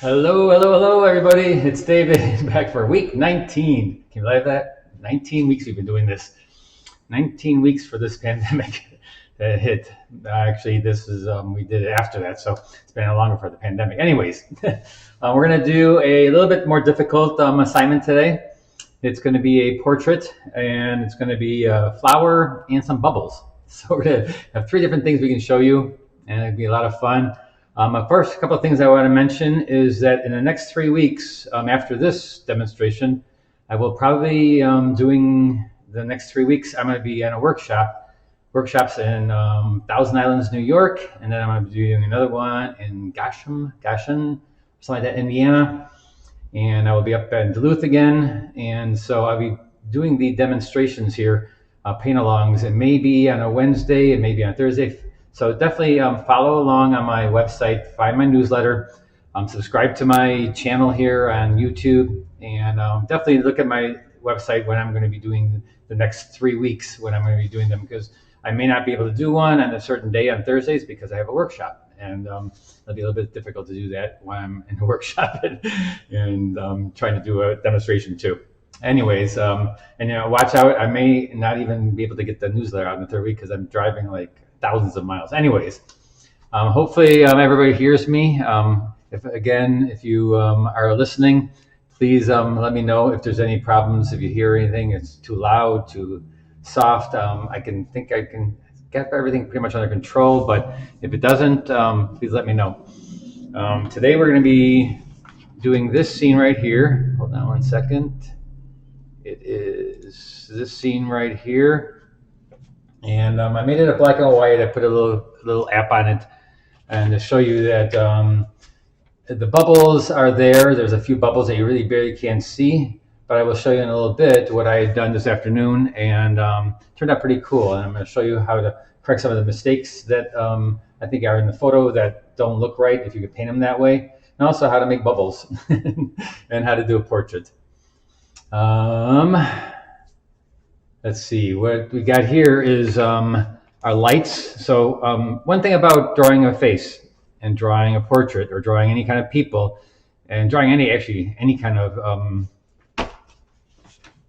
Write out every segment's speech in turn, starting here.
Hello, hello, hello, everybody. It's David back for week 19. Can you believe that? 19 weeks we've been doing this. 19 weeks for this pandemic that hit. Actually, this is we did it after that, so it's been longer for the pandemic. Anyways, we're going to do a little bit more difficult assignment today. It's going to be a portrait, and it's going to be a flower and some bubbles. So we're going to have three different things we can show you, and it'll be a lot of fun. First, a couple of things I want to mention is that in the next 3 weeks after this demonstration, I will probably doing the next 3 weeks. I'm going to be in a workshops in Thousand Islands, New York, and then I'm going to be doing another one in Goshen, something like that, Indiana, and I will be up in Duluth again. And so I'll be doing the demonstrations here, paint-alongs. It may be on a Wednesday, it may be on a Thursday. So definitely follow along on my website, find my newsletter, subscribe to my channel here on YouTube, and definitely look at my website when I'm going to be doing the next 3 weeks, when I'm going to be doing them, because I may not be able to do one on a certain day on Thursdays because I have a workshop, and it'll be a little bit difficult to do that when I'm in the workshop and trying to do a demonstration too. Anyways, and watch out, I may not even be able to get the newsletter out in the third week because I'm driving like thousands of miles. Anyways, hopefully everybody hears me. If you are listening, please let me know if there's any problems. If you hear anything, it's too loud, too soft. I can get everything pretty much under control, but if it doesn't, please let me know. Today we're going to be doing this scene right here. Hold on one second. It is this scene right here. And I made it a black and white. I put a little app on it, and to show you that the bubbles are there. There's a few bubbles that you really barely can't see, but I will show you in a little bit what I had done this afternoon, and turned out pretty cool. And I'm going to show you how to correct some of the mistakes that I think are in the photo that don't look right if you could paint them that way, and also how to make bubbles and how to do a portrait. Let's see, what we got here is our lights. So one thing about drawing a face and drawing a portrait or drawing any kind of people and drawing any kind of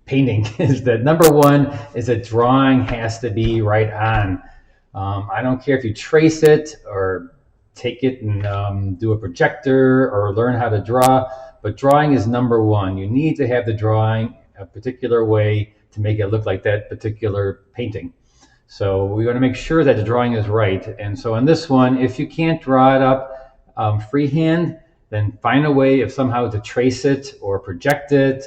painting is that number one is that drawing has to be right on. I don't care if you trace it or take it and do a projector or learn how to draw, but drawing is number one. You need to have the drawing a particular way to make it look like that particular painting. So we want to make sure that the drawing is right. And so on this one, if you can't draw it up freehand, then find a way of somehow to trace it or project it.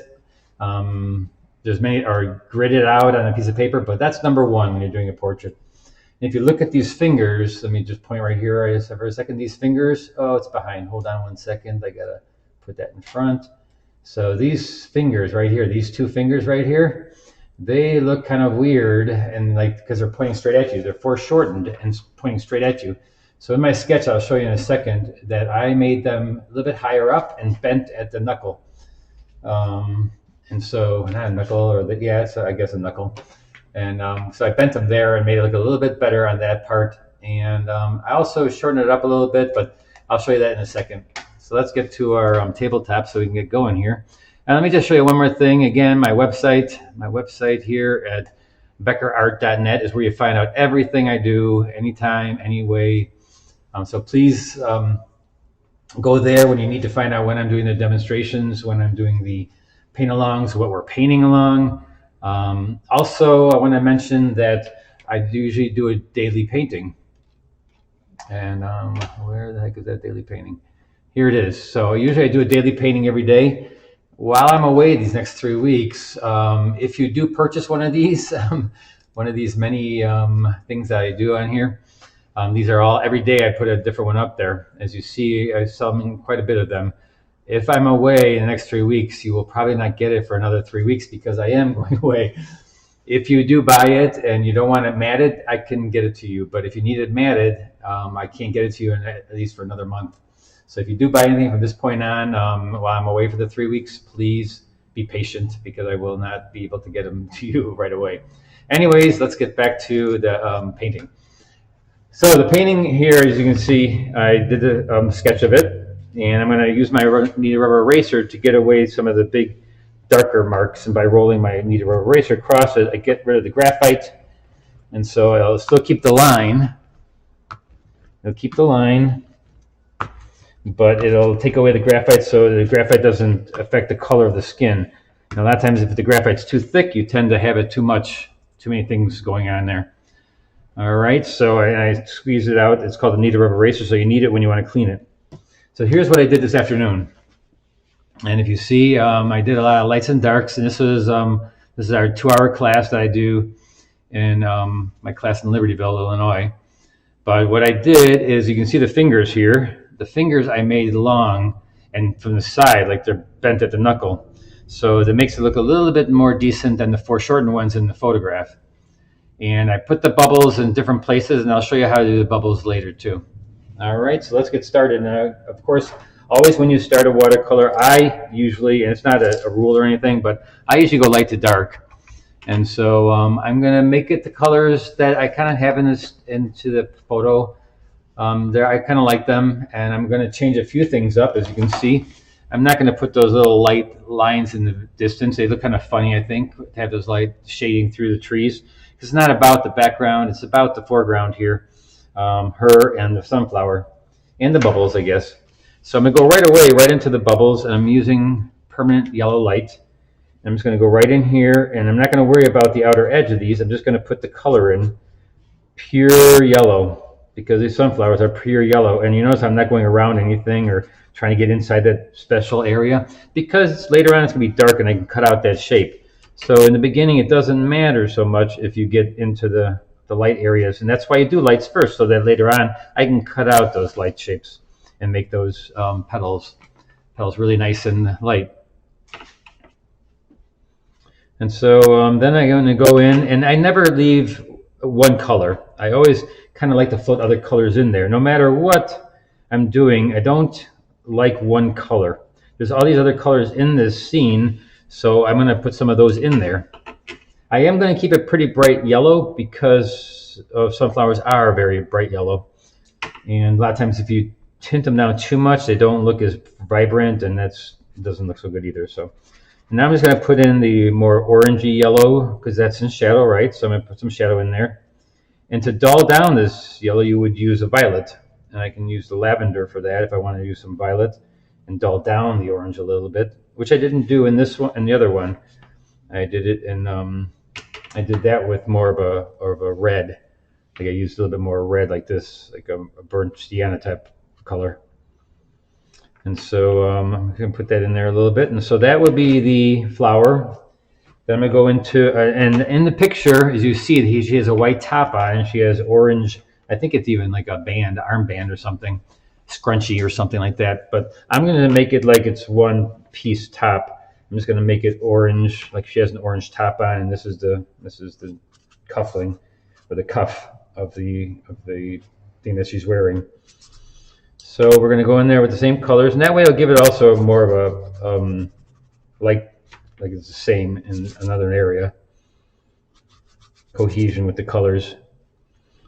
There's many, or grid it out on a piece of paper, but that's number one when you're doing a portrait. And if you look at these fingers, let me just point right here for a second. These fingers, oh, it's behind. Hold on one second. I gotta put that in front. So these fingers right here, these two fingers right here, they look kind of weird, and because they're pointing straight at you. They're foreshortened and pointing straight at you. So in my sketch, I'll show you in a second that I made them a little bit higher up and bent at the knuckle. And so, not a knuckle, I guess a knuckle. And so I bent them there and made it look a little bit better on that part. And I also shortened it up a little bit, but I'll show you that in a second. So let's get to our tabletop so we can get going here. And let me just show you one more thing. Again, my website here at BeckerArt.net is where you find out everything I do, anytime, any way. So please go there when you need to find out when I'm doing the demonstrations, when I'm doing the paint-alongs, what we're painting along. Also, I want to mention that I usually do a daily painting. And where the heck is that daily painting? Here it is. So usually I do a daily painting every day. While I'm away these next 3 weeks, if you do purchase one of these many things that I do on here, these are all, every day I put a different one up there. As you see, I sell quite a bit of them. If I'm away in the next 3 weeks, you will probably not get it for another 3 weeks because I am going away. If you do buy it and you don't want it matted, I can get it to you. But if you need it matted, I can't get it to you at least for another month. So if you do buy anything from this point on, while I'm away for the 3 weeks, please be patient because I will not be able to get them to you right away. Anyways, let's get back to the painting. So the painting here, as you can see, I did a sketch of it. and I'm going to use my kneaded rubber eraser to get away some of the big darker marks, and by rolling my kneaded rubber eraser across it, I get rid of the graphite, and so I'll still keep the line. It'll keep the line, but it'll take away the graphite so the graphite doesn't affect the color of the skin. Now, a lot of times if the graphite's too thick, you tend to have it too many things going on there. All right, so I squeeze it out. It's called a kneaded rubber eraser, so you need it when you want to clean it. So here's what I did this afternoon. And if you see, I did a lot of lights and darks, and this is our 2-hour class that I do in my class in Libertyville, Illinois. But what I did is, you can see the fingers here. The fingers I made long and from the side, like they're bent at the knuckle. So that makes it look a little bit more decent than the foreshortened ones in the photograph. And I put the bubbles in different places, and I'll show you how to do the bubbles later too. All right, so let's get started. Now, of course, always when you start a watercolor, I usually, and it's not a rule or anything, but I usually go light to dark. And so I'm going to make it the colors that I kind of have into the photo. I kind of like them, and I'm going to change a few things up, as you can see. I'm not going to put those little light lines in the distance. They look kind of funny, I think, to have those light shading through the trees. It's not about the background, it's about the foreground here, her and the sunflower, and the bubbles, I guess. So I'm going to go right into the bubbles, and I'm using permanent yellow light. I'm just going to go right in here, and I'm not going to worry about the outer edge of these. I'm just going to put the color in pure yellow, because these sunflowers are pure yellow. And you notice I'm not going around anything or trying to get inside that special area, because later on it's going to be dark and I can cut out that shape. So in the beginning, it doesn't matter so much if you get into the light areas. And that's why you do lights first, so that later on I can cut out those light shapes and make those petals really nice and light. And so then I'm going to go in, and I never leave one color. I always kind of like to float other colors in there. No matter what I'm doing, I don't like one color. There's all these other colors in this scene, so I'm going to put some of those in there. I am going to keep it pretty bright yellow, because sunflowers are very bright yellow. And a lot of times if you tint them down too much, they don't look as vibrant, and that doesn't look so good either. So now I'm just going to put in the more orangey yellow, because that's in shadow, right? So I'm going to put some shadow in there. And to dull down this yellow, you would use a violet. And I can use the lavender for that if I want to use some violet and dull down the orange a little bit, which I didn't do in this one and the other one. I did it in, I did that with more of a red. Like I used a little bit more red, like this, like a burnt sienna type color. And so I'm going to put that in there a little bit. And so that would be the flower. Then I'm going to go into, and in the picture, as you see, she has a white top on, and she has orange, I think it's even like a band, armband or something, scrunchy or something like that. But I'm going to make it like it's one piece top. I'm just going to make it orange, like she has an orange top on, and this is the cuffling, or the cuff of the thing that she's wearing. So we're going to go in there with the same colors, and that way it'll give it also more of a like it's the same in another area, cohesion with the colors.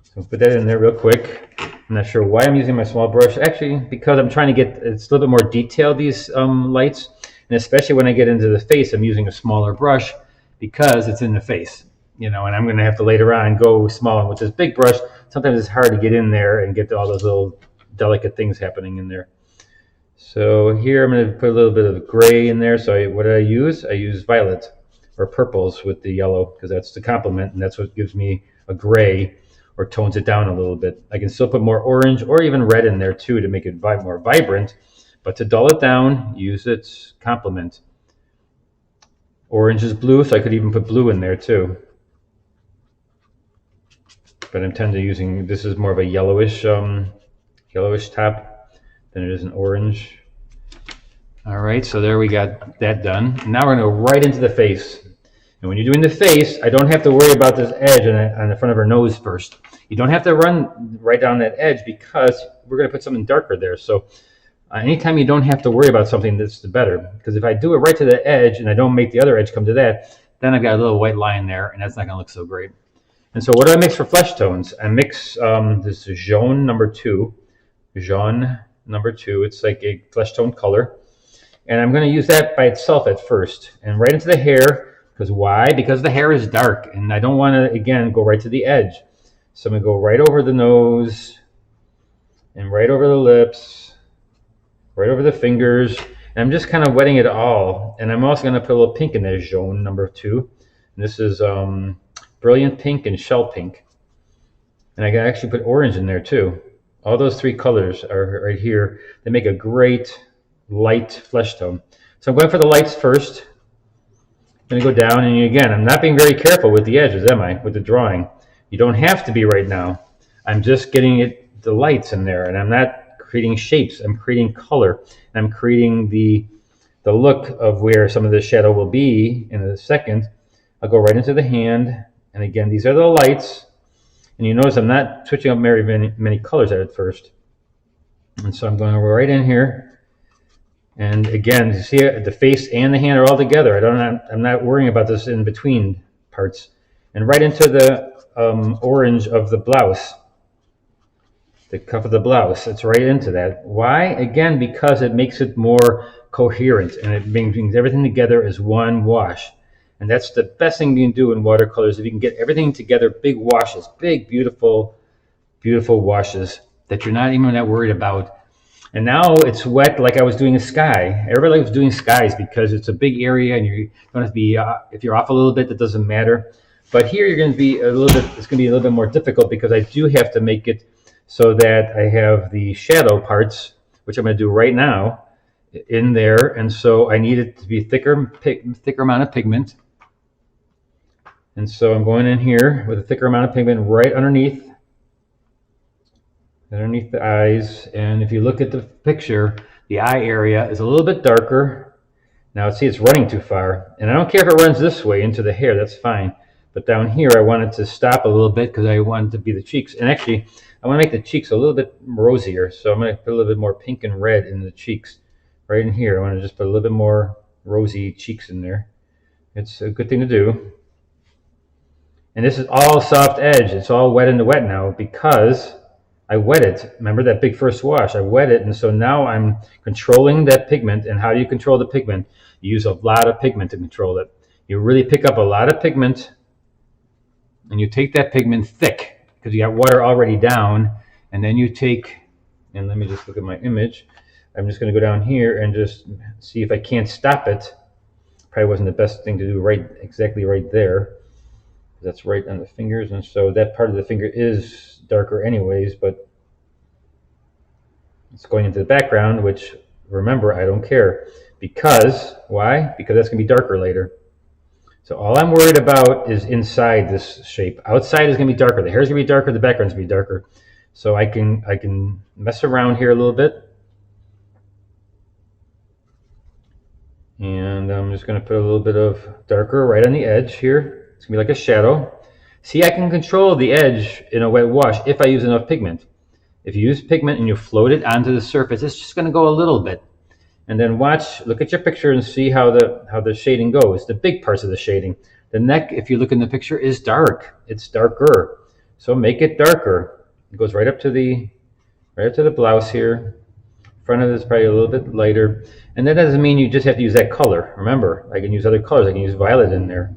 So put that in there real quick. I'm not sure why I'm using my small brush, actually, because I'm trying to get it's a little bit more detailed, these lights, and especially when I get into the face, I'm using a smaller brush because it's in the face, and I'm going to have to later on go small. With this big brush, sometimes it's hard to get in there and get all those little delicate things happening in there. So here I'm going to put a little bit of gray in there. So what did I use? I use violet or purples with the yellow, because that's the complement, and that's what gives me a gray or tones it down a little bit. I can still put more orange or even red in there too to make it more vibrant, but to dull it down, use its complement. Orange is blue, so I could even put blue in there too. But I'm tending to using, this is more of a yellowish top than it is an orange. All right, so there we got that done. Now we're going to go right into the face. And when you're doing the face, I don't have to worry about this edge on the front of her nose first. You don't have to run right down that edge, because we're going to put something darker there. So anytime you don't have to worry about something, that's the better. Because if I do it right to the edge and I don't make the other edge come to that, then I've got a little white line there, and that's not going to look so great. And so what do I mix for flesh tones? I mix this jaune number 2, number 2. It's like a flesh tone color. And I'm going to use that by itself at first. And right into the hair, because why? Because the hair is dark, and I don't want to, again, go right to the edge. So I'm going to go right over the nose, and right over the lips, right over the fingers. And I'm just kind of wetting it all. And I'm also going to put a little pink in there, jaune, number 2. And this is brilliant pink and shell pink. And I can actually put orange in there too. All those 3 colors are right here. They make a great light flesh tone. So I'm going for the lights first. I'm going to go down, and again, I'm not being very careful with the edges, am I? With the drawing. You don't have to be right now. I'm just getting the lights in there, and I'm not creating shapes. I'm creating color. And I'm creating the look of where some of the shadow will be in a second. I'll go right into the hand, and again, these are the lights. And you notice I'm not switching up very many colors at first. And so I'm going right in here. And again, you see the face and the hand are all together. I'm not worrying about this in between parts. And right into the orange of the blouse, the cuff of the blouse. It's right into that. Why? Again, because it makes it more coherent, and it brings everything together as one wash. And that's the best thing you can do in watercolors. If you can get everything together, big washes, big, beautiful, beautiful washes that you're not even that worried about. And now it's wet like I was doing a sky. Everybody was doing skies because it's a big area, and you don't have to be, if you're off a little bit, that doesn't matter. But here you're going to be a little bit, it's going to be a little bit more difficult because I do have to make it so that I have the shadow parts, which I'm going to do right now, in there. And so I need it to be thicker amount of pigment. And so I'm going in here with a thicker amount of pigment right underneath the eyes. And if you look at the picture, the eye area is a little bit darker. Now see, it's running too far. And I don't care if it runs this way into the hair, that's fine. But down here, I want it to stop a little bit because I want it to be the cheeks. And actually, I want to make the cheeks a little bit rosier. So I'm going to put a little bit more pink and red in the cheeks. Right in here, I want to just put a little bit more rosy cheeks in there. It's a good thing to do. And this is all soft edge. It's all wet in the wet now because I wet it. Remember that big first wash? I wet it, and so now I'm controlling that pigment. And how do you control the pigment? You use a lot of pigment to control it. You really pick up a lot of pigment, and you take that pigment thick because you got water already down. And then you take, and let me just look at my image. I'm just going to go down here and just see if I can't stop it. Probably wasn't the best thing to do exactly right there. That's right on the fingers, and so that part of the finger is darker anyways, but it's going into the background, which, remember, I don't care. Because, why? Because that's going to be darker later. So all I'm worried about is inside this shape. Outside is going to be darker. The hair is going to be darker, the background is going to be darker. So I can mess around here a little bit. And I'm just going to put a little bit of darker right on the edge here. It's going to be like a shadow. See, I can control the edge in a wet wash if I use enough pigment. If you use pigment and you float it onto the surface, it's just going to go a little bit. And then look at your picture and see how the shading goes, the big parts of the shading. The neck, if you look in the picture, is dark. It's darker. So make it darker. It goes right up to the blouse here. Front of it is probably a little bit lighter. And that doesn't mean you just have to use that color. Remember, I can use other colors. I can use violet in there.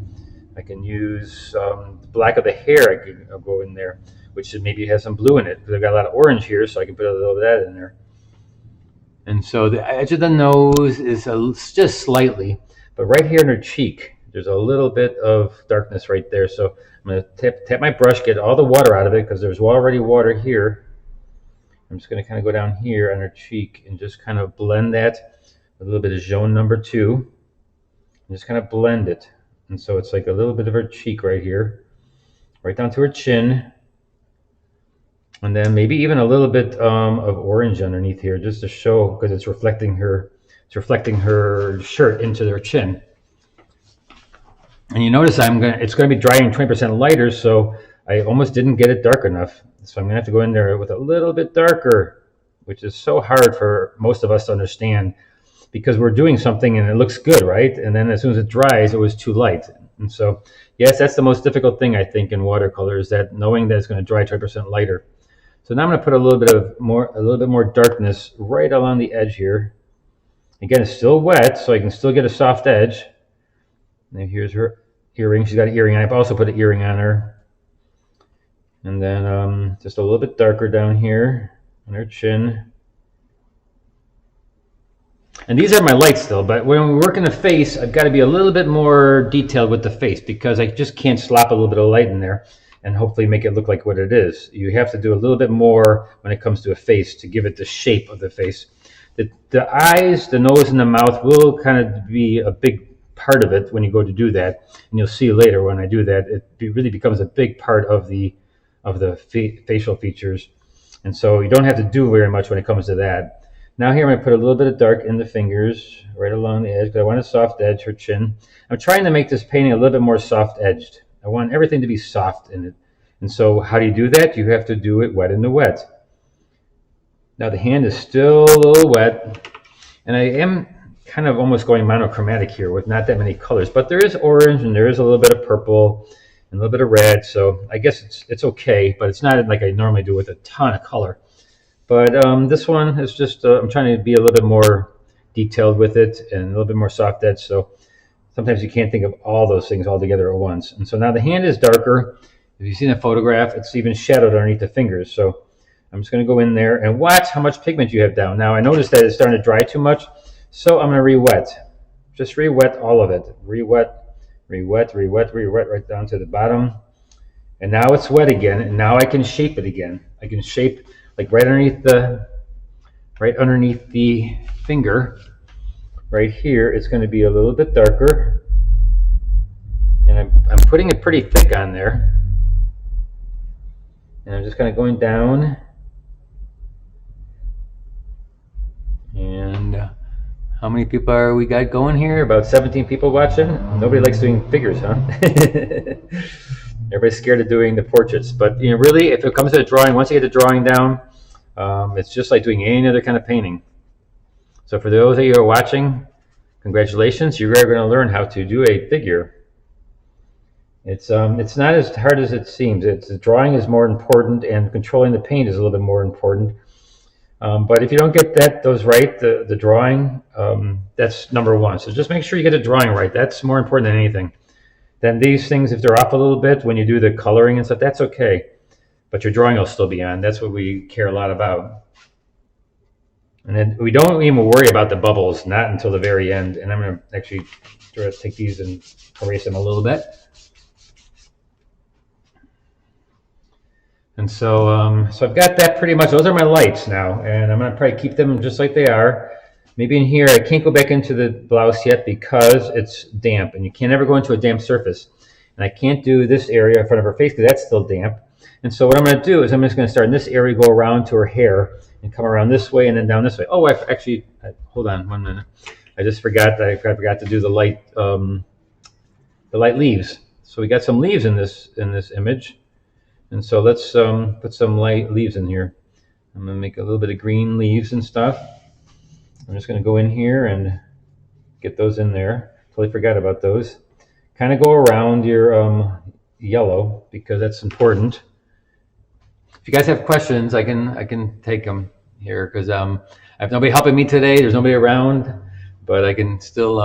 I can use the black of the hair. I'll go in there, which maybe has some blue in it because I've got a lot of orange here, so I can put a little of that in there. And so the edge of the nose is just slightly, but right here in her cheek, there's a little bit of darkness right there. So I'm going to tap my brush, get all the water out of it because there's already water here. I'm just going to kind of go down here on her cheek and just kind of blend that with a little bit of jaune number 2. And just kind of blend it. And so it's like a little bit of her cheek right here, right down to her chin. And then maybe even a little bit of orange underneath here just to show, because it's reflecting her shirt into her chin. And you notice it's going to be drying 20% lighter, so I almost didn't get it dark enough. So I'm going to have to go in there with a little bit darker, which is so hard for most of us to understand. Because we're doing something and it looks good, right? And then as soon as it dries, it was too light. And so, yes, that's the most difficult thing, I think, in watercolor, is that knowing that it's going to dry 20% lighter. So now I'm going to put a little bit more darkness right along the edge here. Again, it's still wet, so I can still get a soft edge. And here's her earring. She's got an earring. I've also put an earring on her. And then just a little bit darker down here on her chin. And these are my lights still, but when we work in the face, I've got to be a little bit more detailed with the face because I just can't slap a little bit of light in there and hopefully make it look like what it is. You have to do a little bit more when it comes to a face to give it the shape of the face. The eyes, the nose, and the mouth will kind of be a big part of it when you go to do that. And you'll see later when I do that, it really becomes a big part of the facial features. And so you don't have to do very much when it comes to that. Now here I'm going to put a little bit of dark in the fingers right along the edge because I want a soft edge, her chin. I'm trying to make this painting a little bit more soft edged. I want everything to be soft in it. And so how do you do that? You have to do it wet in the wet. Now the hand is still a little wet, and I am kind of almost going monochromatic here with not that many colors, but there is orange and there is a little bit of purple and a little bit of red, so I guess it's okay, but it's not like I normally do with a ton of color. But this one is just, I'm trying to be a little bit more detailed with it and a little bit more soft edge. So sometimes you can't think of all those things all together at once. And so now the hand is darker. If you've seen a photograph, it's even shadowed underneath the fingers. So I'm just going to go in there and watch how much pigment you have down. Now I noticed that it's starting to dry too much. So I'm going to re-wet. Just re-wet all of it. Re-wet, re-wet, re-wet, re-wet right down to the bottom. And now it's wet again. And now I can shape it again. I can shape like right underneath the finger, right here, it's going to be a little bit darker, and I'm putting it pretty thick on there, and I'm just kind of going down, and how many people are we got going here? About 17 people watching. Nobody likes doing figures, huh? Everybody's scared of doing the portraits, but you know, really, if it comes to the drawing, once you get the drawing down, it's just like doing any other kind of painting. So for those of you who are watching, congratulations, you're going to learn how to do a figure. It's not as hard as it seems. The drawing is more important, and controlling the paint is a little bit more important. But if you don't get those right, the drawing, that's number one. So just make sure you get the drawing right. That's more important than anything. Then these things, if they're off a little bit when you do the coloring and stuff, that's okay. But your drawing will still be on. That's what we care a lot about. And then we don't even worry about the bubbles, not until the very end. And I'm going to actually try to take these and erase them a little bit. And so, so I've got that pretty much. Those are my lights now, and I'm going to probably keep them just like they are. Maybe in here, I can't go back into the blouse yet because it's damp, and you can't ever go into a damp surface. And I can't do this area in front of her face because that's still damp. And so what I'm going to do is I'm just going to start in this area, go around to her hair, and come around this way and then down this way. Oh, hold on 1 minute. I just forgot that I forgot to do the light leaves. So we got some leaves in this image. And so let's put some light leaves in here. I'm going to make a little bit of green leaves and stuff. I'm just going to go in here and get those in there. Totally forgot about those. Kind of go around your yellow because that's important. If you guys have questions, I can take them here because I have nobody helping me today. There's nobody around, but I can still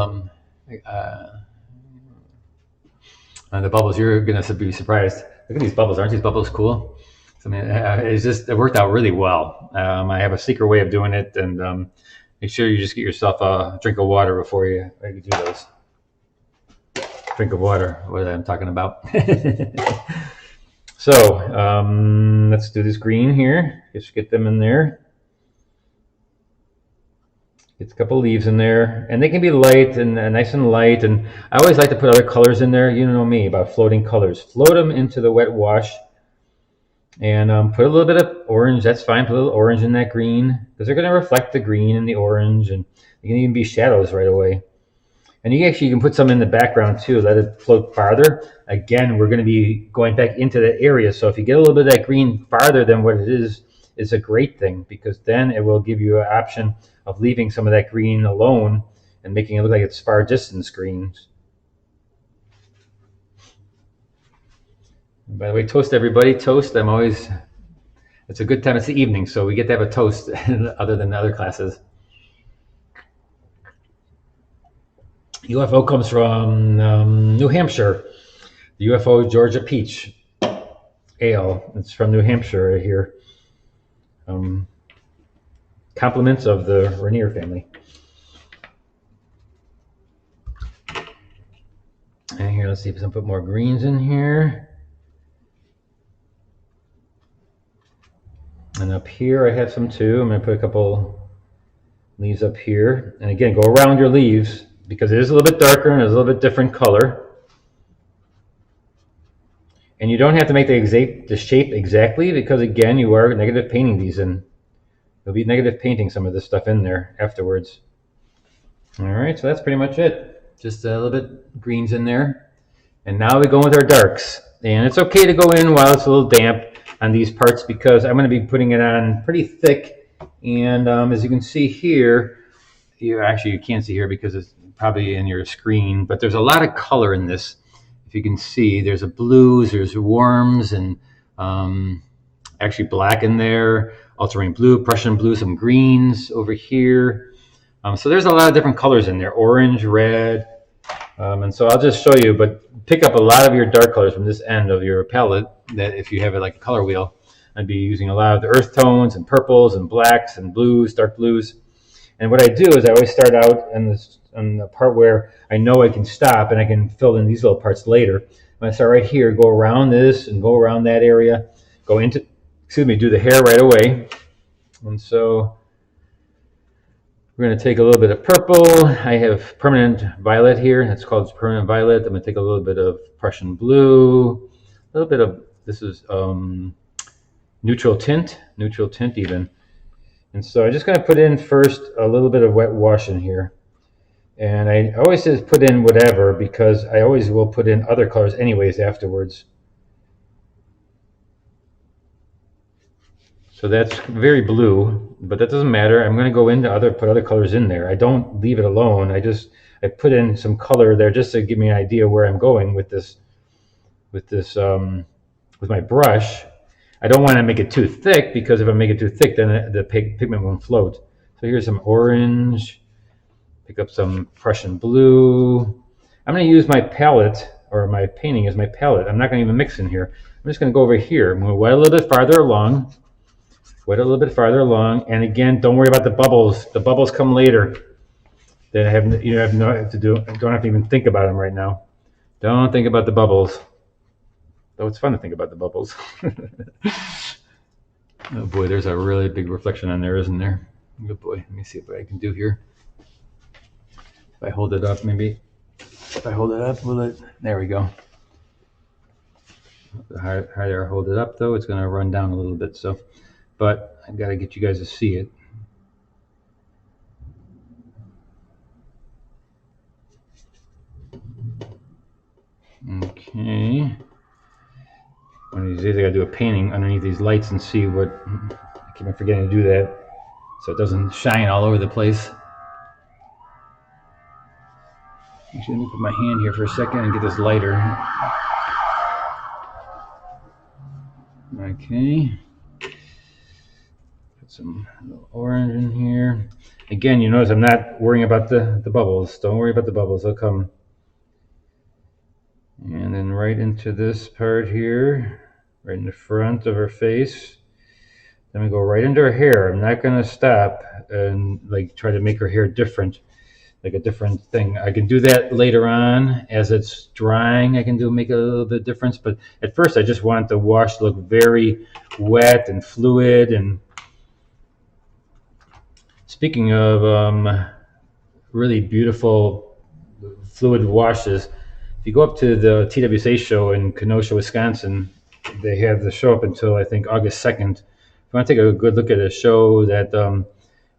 the bubbles. You're gonna be surprised. Look at these bubbles. Aren't these bubbles cool? So, I mean, it worked out really well. I have a secret way of doing it, and make sure you just get yourself a drink of water before you do those. Drink of water. What I'm talking about. So let's do this green here. Just get them in there. Get a couple leaves in there, and they can be light and nice and light. And I always like to put other colors in there. You know me about floating colors. Float them into the wet wash, and put a little bit of orange. That's fine. Put a little orange in that green because they're going to reflect the green and the orange, and they can even be shadows right away. And you can put some in the background too. Let it float farther. Again, we're going to be going back into that area. So if you get a little bit of that green farther than what it is a great thing because then it will give you an option of leaving some of that green alone and making it look like it's far distance greens. And by the way, toast everybody. Toast. I'm always It's a good time. It's the evening, so we get to have a toast other than the other classes. UFO comes from New Hampshire. The UFO Georgia Peach Ale. It's from New Hampshire right here. Compliments of the Rainier family. And here, let's see if I can put more greens in here. And up here I have some too. I'm going to put a couple leaves up here. And again, go around your leaves because it is a little bit darker and it's a little bit different color. And you don't have to make the shape exactly because, again, you are negative painting these in. You'll be negative painting some of this stuff in there afterwards. All right, so that's pretty much it. Just a little bit greens in there. And now we go with our darks. And it's okay to go in while it's a little damp on these parts because I'm going to be putting it on pretty thick. And as you can see here, you can't see here because it's probably in your screen, but there's a lot of color in this. If you can see, there's a blues, there's warms, and actually black in there, ultramarine blue, Prussian blue, some greens over here. So there's a lot of different colors in there, orange, red. And so I'll just show you, but pick up a lot of your dark colors from this end of your palette, that if you have it like a color wheel, I'd be using a lot of the earth tones and purples and blacks and blues, dark blues. And what I do is I always start out on the part where I know I can stop and I can fill in these little parts later. When I start right here, go around this and go around that area, do the hair right away. And so we're going to take a little bit of purple. I have permanent violet here. It's called permanent violet. I'm going to take a little bit of Prussian blue, a little bit of, this is neutral tint even. And so I'm just going to put in first a little bit of wet wash in here. And I always just put in whatever because I always will put in other colors anyways afterwards. So that's very blue, but that doesn't matter. I'm going to go into put other colors in there. I don't leave it alone. I put in some color there just to give me an idea where I'm going with with my brush. I don't want to make it too thick because if I make it too thick, then the pigment won't float. So here's some orange. Pick up some Prussian blue. I'm going to use my palette, or my painting as my palette. I'm not going to even mix in here. I'm just going to go over here. I'm going to wet a little bit farther along. And again, don't worry about the bubbles. The bubbles come later. Then don't have to even think about them right now. Don't think about the bubbles. Though it's fun to think about the bubbles. Oh boy, there's a really big reflection on there, isn't there? Good boy. Let me see what I can do here. If I hold it up, maybe. If I hold it up, will it? There we go. The higher I hold it up, though, it's going to run down a little bit. So, but I've got to get you guys to see it. Okay. One of these days I gotta do a painting underneath these lights and see what, I keep on forgetting to do that so it doesn't shine all over the place. Actually, let me put my hand here for a second and get this lighter. Okay. Put some orange in here. Again, you notice I'm not worrying about the bubbles. Don't worry about the bubbles, they'll come. And then right into this part here, right in the front of her face. Then we go right into her hair. I'm not going to stop and like try to make her hair different, like a different thing. I can do that later on as it's drying. I can make a little bit of difference. But at first, I just want the wash to look very wet and fluid. And speaking of really beautiful fluid washes, if you go up to the TWSA show in Kenosha, Wisconsin, they have the show up until I think August 2nd. If you want to take a good look at a show that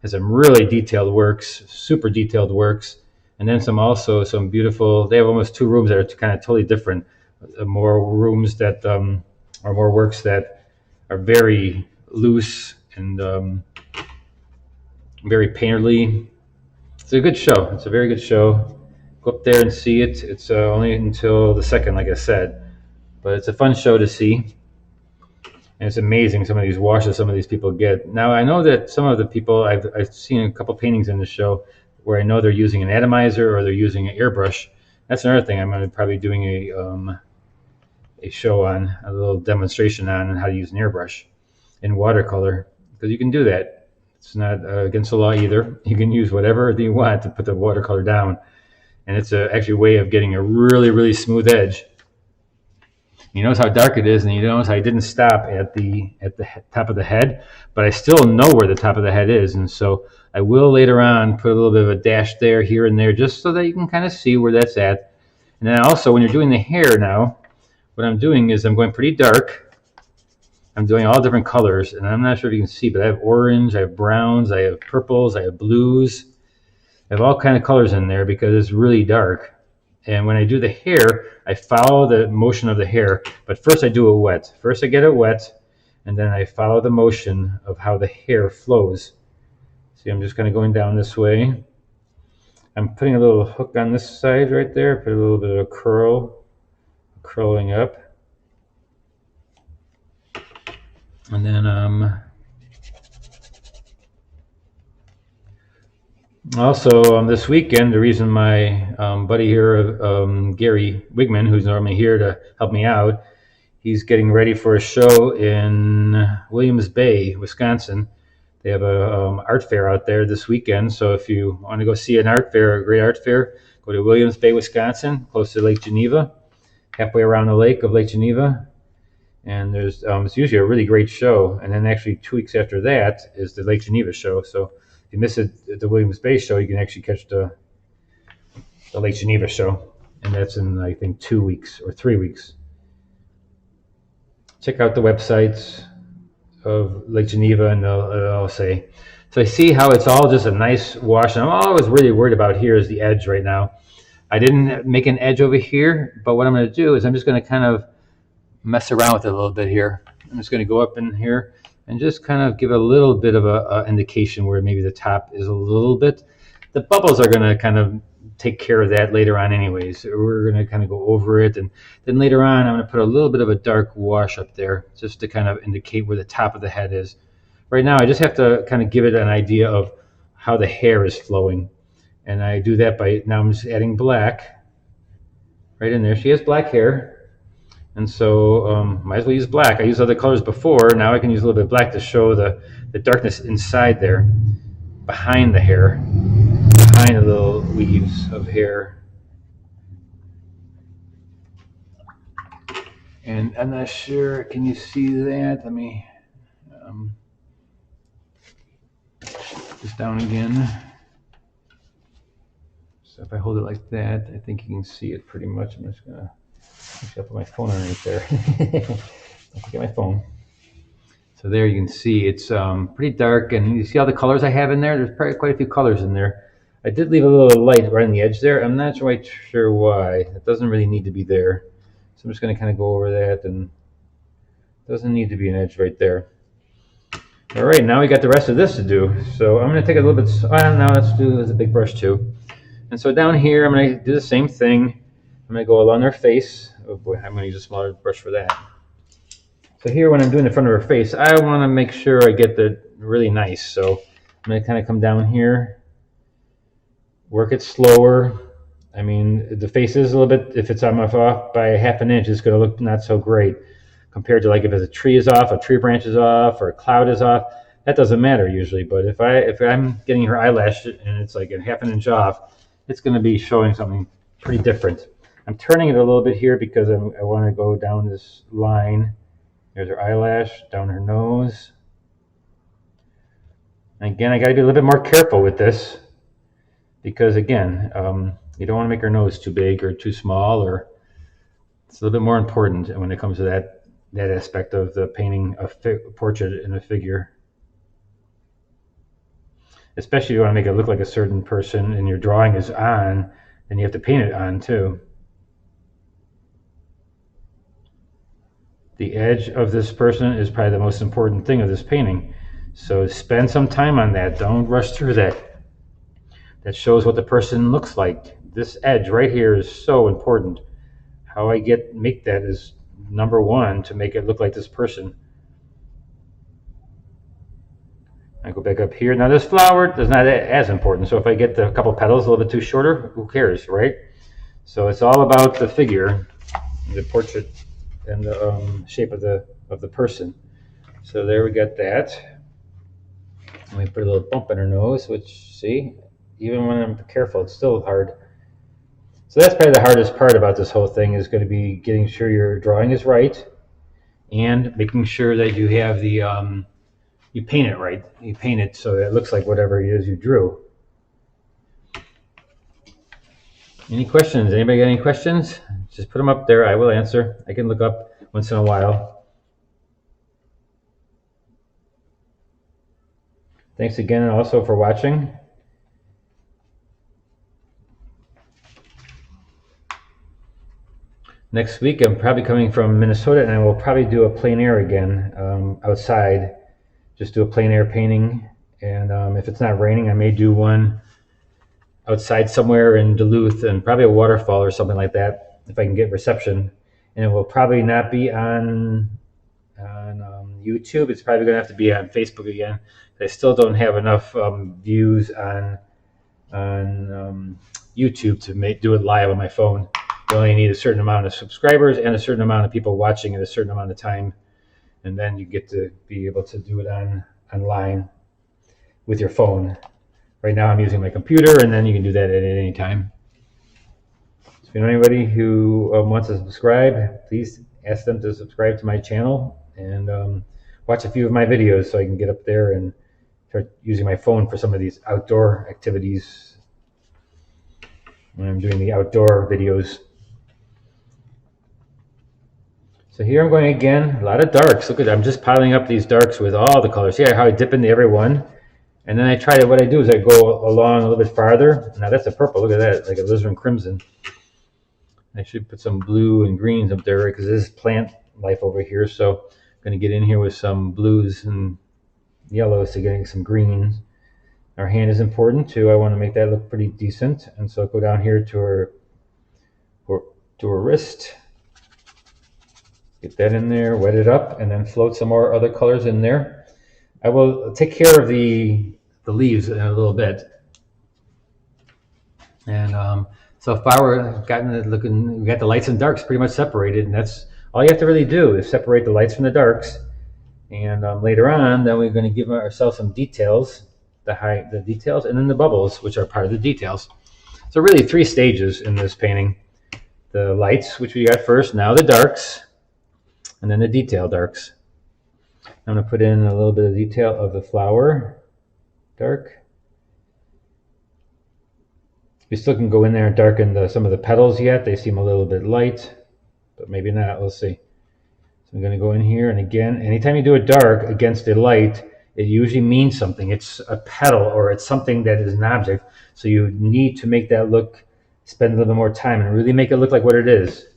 has some really detailed works, super detailed works, and then some beautiful, they have almost 2 rooms that are kind of totally different. More rooms that are more works that are very loose and very painterly. It's a good show. It's a very good show. Go up there and see it. It's only until the 2nd, like I said. But it's a fun show to see. And it's amazing some of these washes some of these people get. Now I know that some of the people I've seen a couple paintings in the show where I know they're using an atomizer or they're using an airbrush. That's another thing I'm going to probably doing a show on, a little demonstration on how to use an airbrush in watercolor, because you can do that. It's not against the law either. You can use whatever you want to put the watercolor down, and it's actually a way of getting a really, really smooth edge. You notice how dark it is, and you notice I didn't stop at the top of the head, but I still know where the top of the head is, and so I will later on put a little bit of a dash there, here and there, just so that you can kind of see where that's at. And then also, when you're doing the hair now, what I'm doing is I'm going pretty dark. I'm doing all different colors, and I'm not sure if you can see, but I have orange, I have browns, I have purples, I have blues. I have all kind of colors in there because it's really dark. And when I do the hair, I follow the motion of the hair, but first I do it wet. First I get it wet, and then I follow the motion of how the hair flows. See, I'm just kind of going down this way. I'm putting a little hook on this side right there, put a little bit of a curling up. And then also this weekend, the reason my buddy here, Gary Wigman, who's normally here to help me out, he's getting ready for a show in Williams Bay, Wisconsin. They have a art fair out there this weekend. So if you want to go see an art fair, a great art fair, go to Williams Bay, Wisconsin, close to Lake Geneva, halfway around the lake of Lake Geneva. And there's it's usually a really great show. And then actually 2 weeks after that is the Lake Geneva show. So if you miss it at the Williams Bay show, you can actually catch the Lake Geneva show. And that's in, I think, 2 weeks or 3 weeks. Check out the websites of Lake Geneva, and I'll say. So I see how it's all just a nice wash. And I'm always really worried about here is the edge right now. I didn't make an edge over here, but what I'm going to do is I'm just going to kind of mess around with it a little bit here. I'm just going to go up in here and just kind of give a little bit of a indication where maybe the top is a little bit. The bubbles are going to kind of take care of that later on anyways. We're going to kind of go over it, and then later on I'm going to put a little bit of a dark wash up there just to kind of indicate where the top of the head is. Right now I just have to kind of give it an idea of how the hair is flowing, and I do that by, now I'm just adding black right in there. She has black hair, and so might as well use black. I used other colors before. Now I can use a little bit of black to show the darkness inside there, behind the hair, behind the little weaves of hair. And I'm not sure, can you see that? Let me just down again. So if I hold it like that, I think you can see it pretty much. I'm just gonna actually put my phone underneath there. Don't forget my phone. So there you can see it's pretty dark, and you see all the colors I have in there. There's probably quite a few colors in there. I did leave a little light right on the edge there. I'm not quite sure why. It doesn't really need to be there. So I'm just going to kind of go over that, and it doesn't need to be an edge right there. All right, now we got the rest of this to do. So I'm going to take a little bit, now let's do this a big brush too. And so down here, I'm going to do the same thing. I'm going to go along their face. Oh boy, I'm going to use a smaller brush for that. So here, when I'm doing the front of her face, I want to make sure I get the really nice. So I'm going to kind of come down here, work it slower. I mean, the face is a little bit, if it's off by ½ an inch, it's going to look not so great compared to like if a tree is off, a tree branch is off, or a cloud is off. That doesn't matter usually. But if I'm getting her eyelash and it's like ½ an inch off, it's going to be showing something pretty different. I'm turning it a little bit here because I want to go down this line. There's her eyelash, down her nose. And again, I got to be a little bit more careful with this because, again, you don't want to make her nose too big or too small, or it's a little bit more important when it comes to that aspect of the painting a portrait and a figure. Especially if you want to make it look like a certain person and your drawing is on, then you have to paint it on too. The edge of this person is probably the most important thing of this painting. So spend some time on that. Don't rush through that. That shows what the person looks like. This edge right here is so important. How I make that is number one to make it look like this person. I go back up here. Now this flower is not as important, so if I get a couple petals a little bit too shorter, who cares, right? So it's all about the figure, the portrait, and the shape of the person. So there we got that. And we put a little bump in her nose, which, see, even when I'm careful, it's still hard. So that's probably the hardest part about this whole thing, is going to be getting sure your drawing is right and making sure that you have the, you paint it right. You paint it so that it looks like whatever it is you drew. Any questions? Anybody got any questions? Just put them up there. I will answer. I can look up once in a while. Thanks again also for watching. Next week, I'm probably coming from Minnesota, and I will probably do a plein air again outside. Just do a plein air painting, and if it's not raining, I may do one outside somewhere in Duluth, and probably a waterfall or something like that, if I can get reception. And it will probably not be on YouTube. It's probably going to have to be on Facebook again. I still don't have enough views on YouTube to do it live on my phone. You only need a certain amount of subscribers and a certain amount of people watching at a certain amount of time, and then you get to be able to do it online with your phone. Right now I'm using my computer, and then you can do that at any time. So if you know anybody who wants to subscribe, please ask them to subscribe to my channel and watch a few of my videos so I can get up there and start using my phone for some of these outdoor activities when I'm doing the outdoor videos. So here I'm going again, a lot of darks. Look at that, I'm just piling up these darks with all the colors. See how I dip into every one? And then I try to, what I do is I go along a little bit farther. Now that's a purple, look at that, like a alizarin crimson. I should put some blue and greens up there because this is plant life over here. So I'm going to get in here with some blues and yellows to getting some greens. Our hand is important too. I want to make that look pretty decent. And so go down here to her wrist. Get that in there, wet it up, and then float some more other colors in there. I will take care of the leaves in a little bit. And so if I were gotten it looking, we got the lights and darks pretty much separated, and that's all you have to really do is separate the lights from the darks. And later on, then we're going to give ourselves some details, the details, and then the bubbles, which are part of the details. So really 3 stages in this painting. The lights, which we got first, now the darks, and then the detail darks. I'm going to put in a little bit of detail of the flower, dark. We still can go in there and darken some of the petals yet. They seem a little bit light, but maybe not. We'll see. So I'm going to go in here, and again, anytime you do a dark against a light, it usually means something. It's a petal or it's something that is an object. So you need to make that look, spend a little bit more time and really make it look like what it is.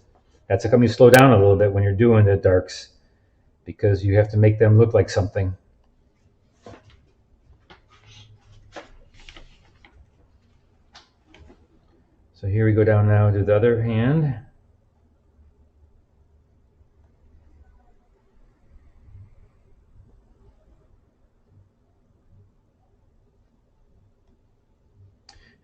That's how come you slow down a little bit when you're doing the darks, because you have to make them look like something. So here we go down now to the other hand.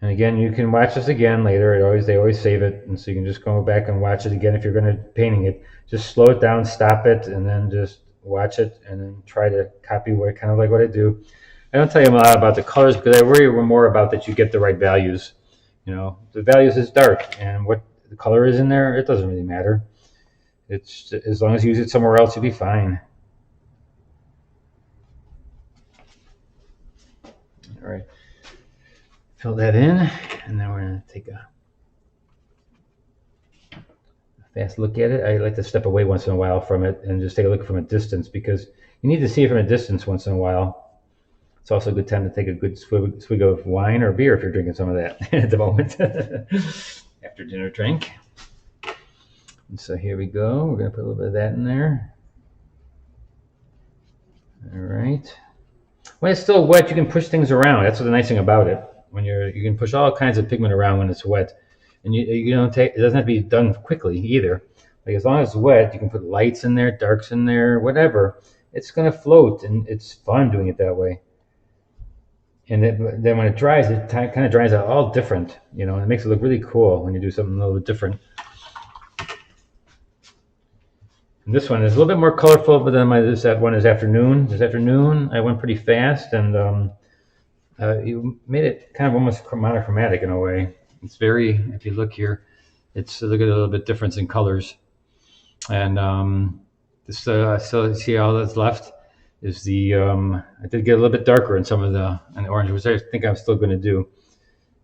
And again, you can watch this again later. They always save it, and so you can just go back and watch it again if you're going to painting it. Just slow it down, stop it, and then just watch it, and then try to copy kind of like what I do. I don't tell you a lot about the colors because I worry more about that you get the right values. You know, the values is dark, and what the color is in there, it doesn't really matter. It's as long as you use it somewhere else, you'll be fine. All right. Fill that in, and then we're going to take a fast look at it. I like to step away once in a while from it and just take a look from a distance, because you need to see it from a distance once in a while. It's also a good time to take a good swig of wine or beer if you're drinking some of that at the moment after dinner drink. And so here we go. We're going to put a little bit of that in there. All right. When it's still wet, you can push things around. That's the nice thing about it. When you can push all kinds of pigment around when it's wet, and you don't take, it doesn't have to be done quickly either. Like as long as it's wet, you can put lights in there, darks in there, whatever. It's going to float, and it's fun doing it that way. And then when it dries, it kind of dries out all different, you know, and it makes it look really cool when you do something a little bit different. And this one is a little bit more colorful, but then this one is afternoon. This afternoon, I went pretty fast, and you made it kind of almost monochromatic in a way. It's very, if you look here, it's look at a little bit difference in colors. And this, so see all that's left is the, I did get a little bit darker in some of the orange, which I think I'm still going to do.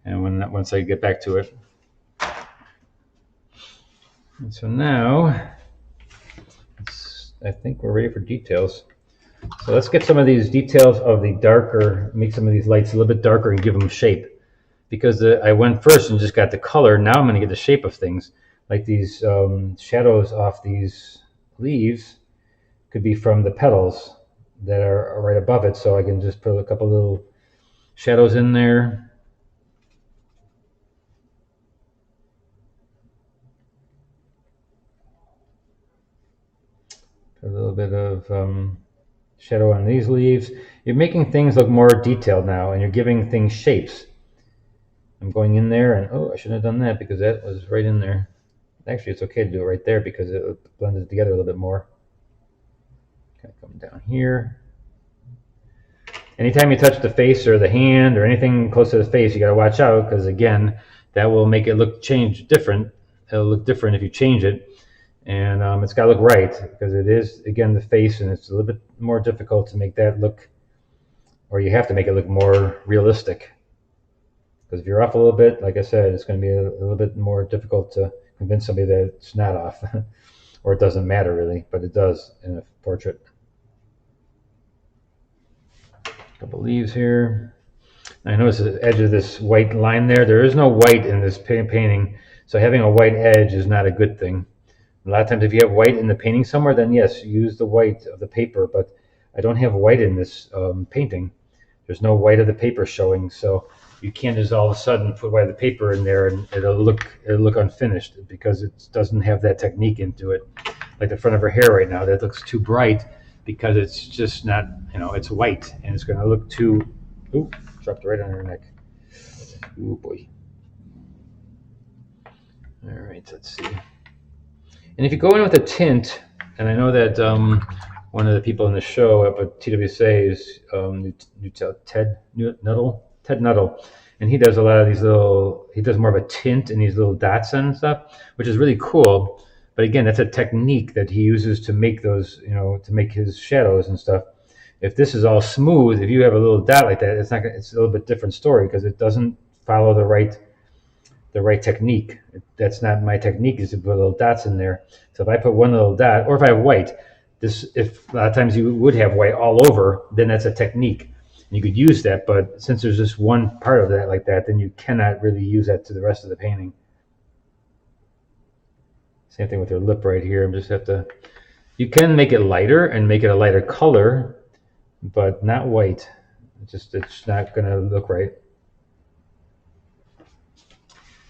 And once I get back to it. And so now, I think we're ready for details. So let's get some of these details of the darker, make some of these lights a little bit darker and give them shape. Because I went first and just got the color, now I'm going to get the shape of things. Like these shadows off these leaves could be from the petals that are right above it. So I can just put a couple little shadows in there. Put a little bit of shadow on these leaves. You're making things look more detailed now, and you're giving things shapes. I'm going in there, and oh, I shouldn't have done that because that was right in there. Actually, it's okay to do it right there because it blends it together a little bit more. Kind of come down here. Anytime you touch the face or the hand or anything close to the face, you got to watch out because, again, that will make it change different. It'll look different if you change it. And it's got to look right because it is, again, the face, and it's a little bit more difficult to make that look, or you have to make it look more realistic. Because if you're off a little bit, like I said, it's going to be a little bit more difficult to convince somebody that it's not off. Or it doesn't matter really, but it does in a portrait. A couple leaves here. I notice the edge of this white line there. There is no white in this painting, so having a white edge is not a good thing. A lot of times if you have white in the painting somewhere, then yes, use the white of the paper, but I don't have white in this painting. There's no white of the paper showing, so you can't just all of a sudden put white of the paper in there and it'll look unfinished because it doesn't have that technique into it. Like the front of her hair right now, that looks too bright because it's just not, you know, it's white and it's going to look too, ooh, dropped right on her neck. Ooh boy. All right, let's see. And if you go in with a tint, and I know that one of the people in the show up at TWSA is Ted Nuttall, and he does a lot of these little, he does more of a tint and these little dots and stuff, which is really cool. But again, that's a technique that he uses to make those, you know, to make his shadows and stuff. If this is all smooth, if you have a little dot like that, it's not. It's a little bit different story because it doesn't follow the right technique. That's not my technique, is to put little dots in there. So if I put one little dot, or if I have white, if a lot of times you would have white all over, then that's a technique. And you could use that, but since there's just one part of that like that, then you cannot really use that to the rest of the painting. Same thing with her lip right here. You can make it lighter and make it a lighter color, but not white. It's not going to look right.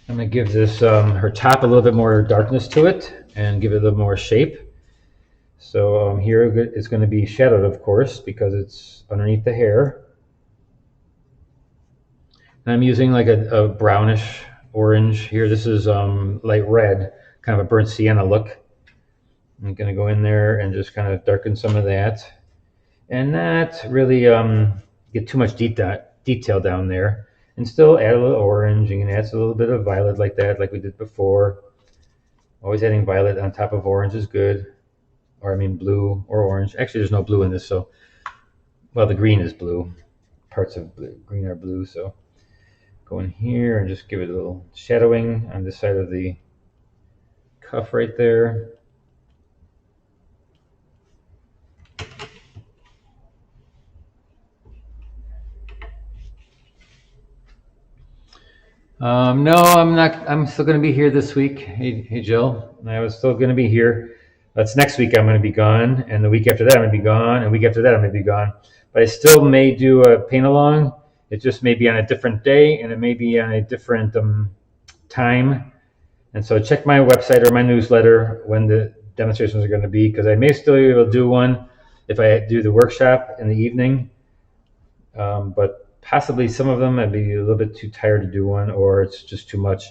I'm going to give this her top a little bit more darkness to it and give it a little more shape. So here it's going to be shadowed, of course, because it's underneath the hair. And I'm using like a brownish orange here. This is light red, kind of a burnt sienna look. I'm going to go in there and just kind of darken some of that. And not really get too much detail down there. And still add a little orange. You can add a little bit of violet like that, like we did before. Always adding violet on top of orange is good. Or I mean blue or orange. Actually, there's no blue in this, so, well, the green is blue. Parts of green are blue, so go in here and just give it a little shadowing on this side of the cuff right there. No, I'm not. I'm still going to be here this week. Hey, Jill. I was still going to be here. That's next week I'm going to be gone, and the week after that I'm going to be gone, and the week after that I'm going to be gone. But I still may do a paint along. It just may be on a different day, and it may be on a different time. And so check my website or my newsletter when the demonstrations are going to be, because I may still be able to do one if I do the workshop in the evening. But possibly some of them I'd be a little bit too tired to do one, or it's just too much.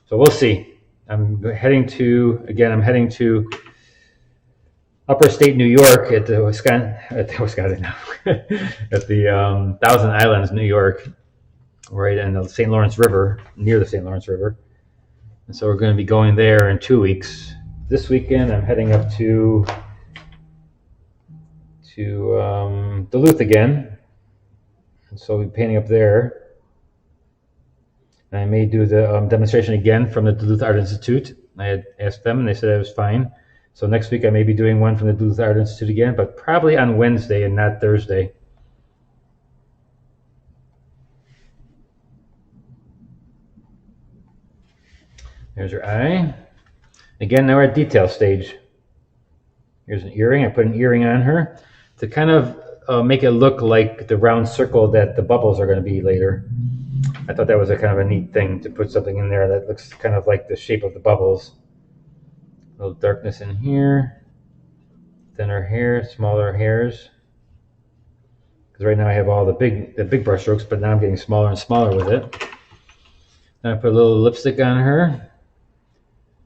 So we'll see. I'm heading to Upper State New York at the Thousand Islands, New York, right in the St. Lawrence River, near the St. Lawrence River. And so we're going to be going there in 2 weeks. This weekend I'm heading up to Duluth again, and so we'll be painting up there. And I may do the demonstration again from the Duluth Art Institute. I had asked them, and they said it was fine. So next week I may be doing one from the Duluth Art Institute again, but probably on Wednesday and not Thursday. There's her eye. Again, now we're at detail stage. Here's an earring. I put an earring on her to kind of make it look like the round circle that the bubbles are going to be later. I thought that was a kind of a neat thing to put something in there that looks kind of like the shape of the bubbles. A little darkness in here. Thinner hair, smaller hairs. Because right now I have all the big brush strokes, but now I'm getting smaller and smaller with it. Then I put a little lipstick on her.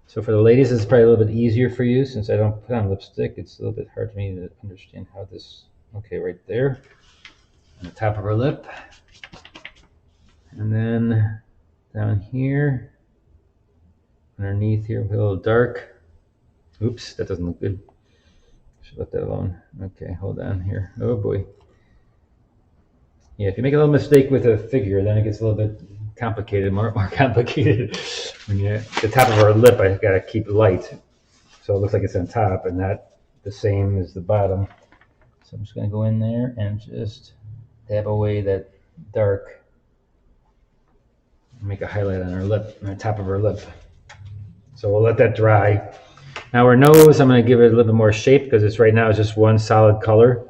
So for the ladies, it's probably a little bit easier for you since I don't put on lipstick. It's a little bit hard for me to understand how this. Okay, right there, on the top of her lip, and then down here, underneath here, a little dark. Oops, that doesn't look good. Should let that alone. Okay, hold on here. Oh boy. Yeah, if you make a little mistake with a figure, then it gets a little bit complicated, more complicated. When you the top of her lip, I gotta keep light, so it looks like it's on top and not the same as the bottom. So I'm just gonna go in there and just dab away that dark, make a highlight on her lip, on the top of her lip. So we'll let that dry. Now her nose, I'm gonna give it a little bit more shape because it's right now it's just one solid color,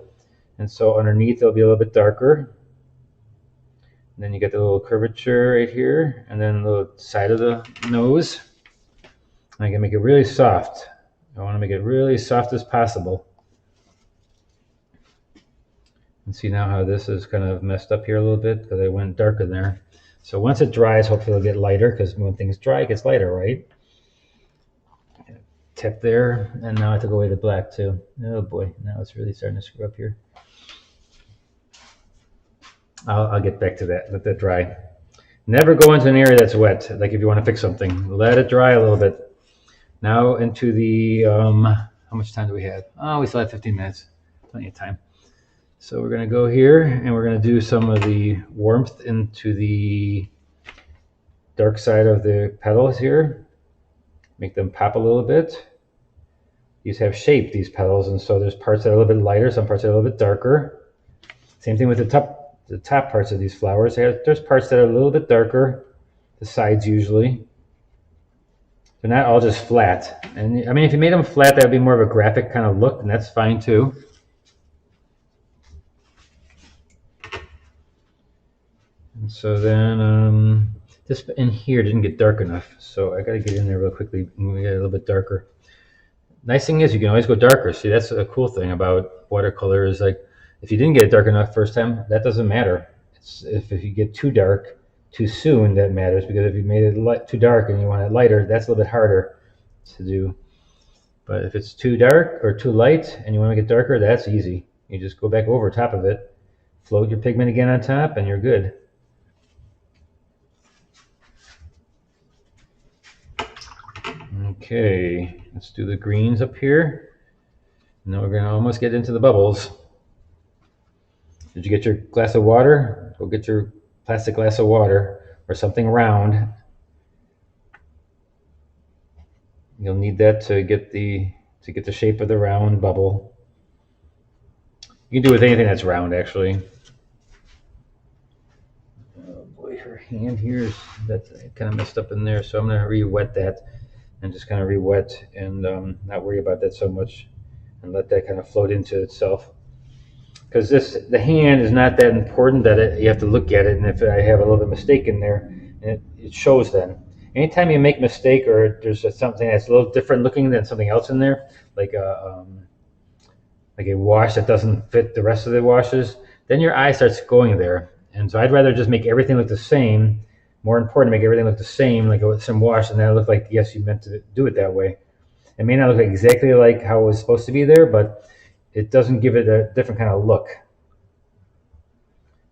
and so underneath it'll be a little bit darker. And then you get the little curvature right here, and then the side of the nose. And I can make it really soft. I want to make it really soft as possible. And see now how this is kind of messed up here a little bit because I went darker there. So once it dries, hopefully it'll get lighter because when things dry, it gets lighter, right? Tip there, and now I took away the black too. Oh boy, now it's really starting to screw up here. I'll get back to that. Let that dry. Never go into an area that's wet. Like if you want to fix something, let it dry a little bit. Now into the how much time do we have? Oh, we still have 15 minutes. Plenty of time. So we're gonna go here and we're gonna do some of the warmth into the dark side of the petals here. Make them pop a little bit. These have shape, these petals, and so there's parts that are a little bit lighter, some parts that are a little bit darker. Same thing with the top parts of these flowers. There's parts that are a little bit darker, the sides usually. They're not all just flat. And I mean, if you made them flat, that would be more of a graphic kind of look, and that's fine too. And so then this in here didn't get dark enough, so I got to get in there real quickly and we get a little bit darker. Nice thing is you can always go darker. See, that's a cool thing about watercolor is like, if you didn't get it dark enough first time, that doesn't matter. If you get too dark too soon, that matters, because if you made it too dark and you want it lighter, that's a little bit harder to do. But if it's too dark or too light and you want to make it darker, that's easy. You just go back over top of it, float your pigment again on top, and you're good. Okay, let's do the greens up here. Now we're going to almost get into the bubbles. Did you get your glass of water? Go get your plastic glass of water or something round. You'll need that to get the shape of the round bubble. You can do it with anything that's round, actually. Oh boy, her hand here is kind of messed up in there, so I'm going to re-wet that and just kind of re-wet and not worry about that so much and let that kind of float into itself. Because the hand is not that important that you have to look at it, and if I have a little bit of mistake in there, it shows then. Anytime you make a mistake or there's something that's a little different looking than something else in there, like a wash that doesn't fit the rest of the washes, then your eye starts going there. And so I'd rather just make everything look the same. More important to make everything look the same, like with some wash, and then it look like, yes, you meant to do it that way. It may not look exactly like how it was supposed to be there, but it doesn't give it a different kind of look.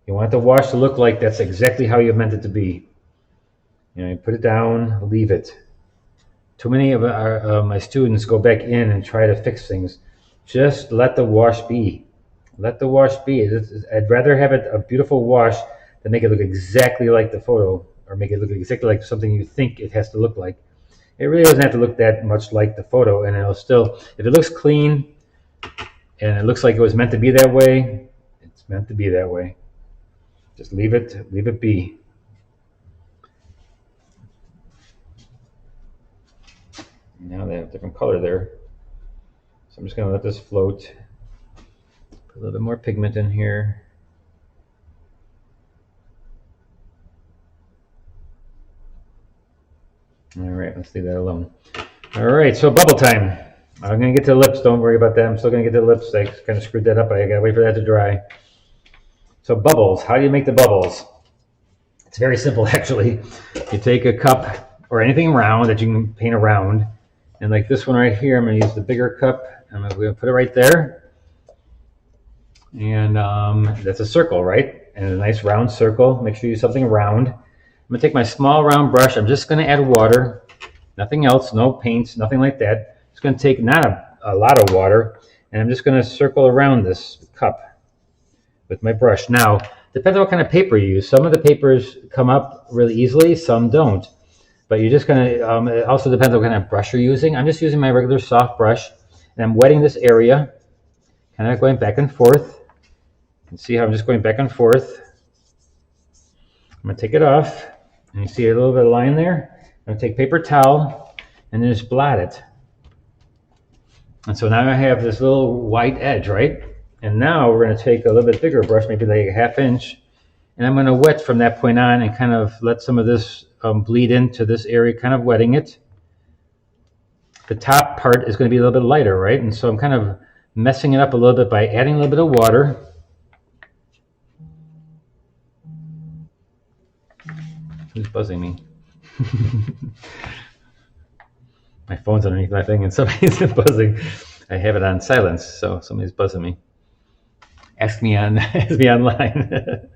You want the wash to look like that's exactly how you meant it to be. You know, you put it down, leave it. Too many of my students go back in and try to fix things. Just let the wash be. Let the wash be. I'd rather have it a beautiful wash than make it look exactly like the photo, or make it look exactly like something you think it has to look like. It really doesn't have to look that much like the photo, and it'll still, if it looks clean and it looks like it was meant to be that way, it's meant to be that way. Just leave it be. Now they have a different color there. So I'm just going to let this float. Put a little bit more pigment in here. All right, let's leave that alone. All right, so bubble time. I'm going to get to the lips. Don't worry about that. I'm still going to get to the lips. I kind of screwed that up. I got to wait for that to dry. So bubbles. How do you make the bubbles? It's very simple, actually. You take a cup or anything round that you can paint around. And like this one right here, I'm going to use the bigger cup. I'm going to put it right there. And that's a circle, right? And a nice round circle. Make sure you use something round. I'm going to take my small round brush. I'm just going to add water. Nothing else, no paints, nothing like that. It's going to take not a lot of water. And I'm just going to circle around this cup with my brush. Now, depends on what kind of paper you use. Some of the papers come up really easily, some don't. But you're just going to, it also depends on what kind of brush you're using. I'm just using my regular soft brush, and I'm wetting this area, kind of going back and forth. You can see how I'm just going back and forth. I'm going to take it off, and you see a little bit of line there. I'm going to take paper towel, and then just blot it. And so now I have this little white edge, right? And now we're going to take a little bit bigger brush, maybe like a ½ inch, and I'm going to wet from that point on and kind of let some of this bleed into this area, kind of wetting it. The top part is going to be a little bit lighter, right? And so I'm kind of messing it up a little bit by adding a little bit of water. Who's buzzing me? My phone's underneath my thing and somebody's buzzing. I have it on silence, so somebody's buzzing me. Ask me online.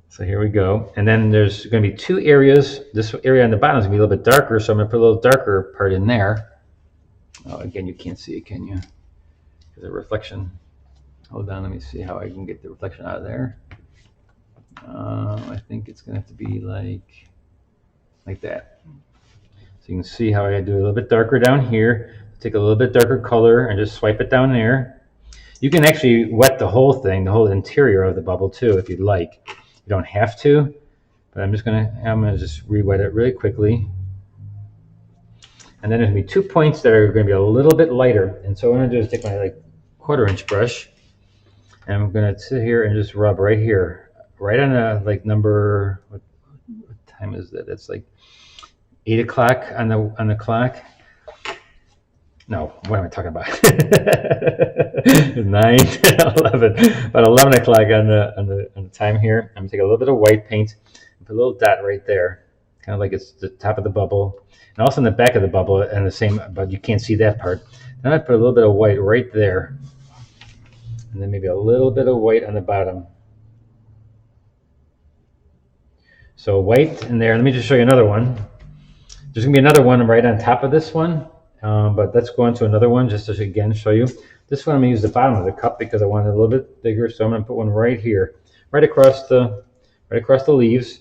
So here we go. And then there's going to be two areas. This area on the bottom is going to be a little bit darker, so I'm going to put a little darker part in there. Oh, again, you can't see it, can you? There's a reflection. Hold on, let me see how I can get the reflection out of there. I think it's going to have to be like that. So you can see how I do a little bit darker down here. Take a little bit darker color and just swipe it down there. You can actually wet the whole thing, the whole interior of the bubble too, if you'd like. You don't have to, but I'm gonna just re-wet it really quickly. And then there's gonna be 2 points that are gonna be a little bit lighter. And so what I'm gonna do is take my quarter-inch brush, and I'm gonna sit here and just rub right here, right on a number. What time is that? It's like 8 o'clock on the clock. No, what am I talking about? 9, 11, about 11 o'clock on the time here. I'm gonna take a little bit of white paint and put a little dot right there, kind of like it's the top of the bubble, and also in the back of the bubble, and the same, but you can't see that part. Then I put a little bit of white right there, and then maybe a little bit of white on the bottom. So white in there. Let me just show you another one. There's gonna be another one right on top of this one. But let's go into another one just to again show you. This one I'm going to use the bottom of the cup because I want it a little bit bigger, so I'm going to put one right here, right across the leaves.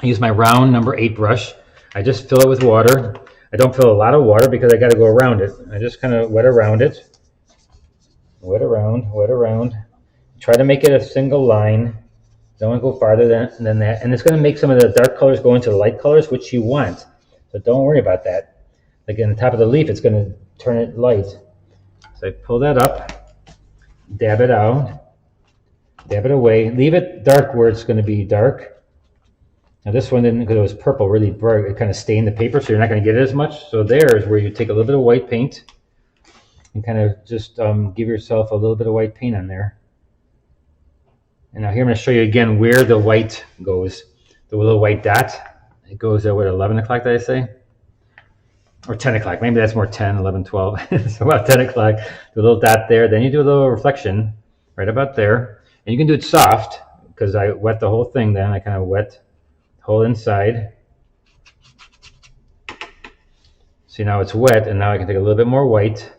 I use my round number 8 brush. I just fill it with water. I don't fill a lot of water because I got to go around it. I just kind of wet around it. Wet around. Try to make it a single line. Don't want to go farther than that. And it's going to make some of the dark colors go into the light colors, which you want. So don't worry about that. Like in the top of the leaf, it's going to turn it light. So I pull that up, dab it out, dab it away, leave it dark where it's going to be dark. Now this one didn't, because it was purple, really bright, it kind of stained the paper, so you're not going to get it as much. So there is where you take a little bit of white paint and kind of just give yourself a little bit of white paint on there. And now here I'm going to show you again where the white goes. The little white dot, it goes at what, 11 o'clock did I say? Or 10 o'clock, maybe that's more 10, 11, 12. So about 10 o'clock, the little dot there. Then you do a little reflection right about there. And you can do it soft, because I wet the whole thing then. I kind of wet the whole inside. See, now it's wet, and now I can take a little bit more white.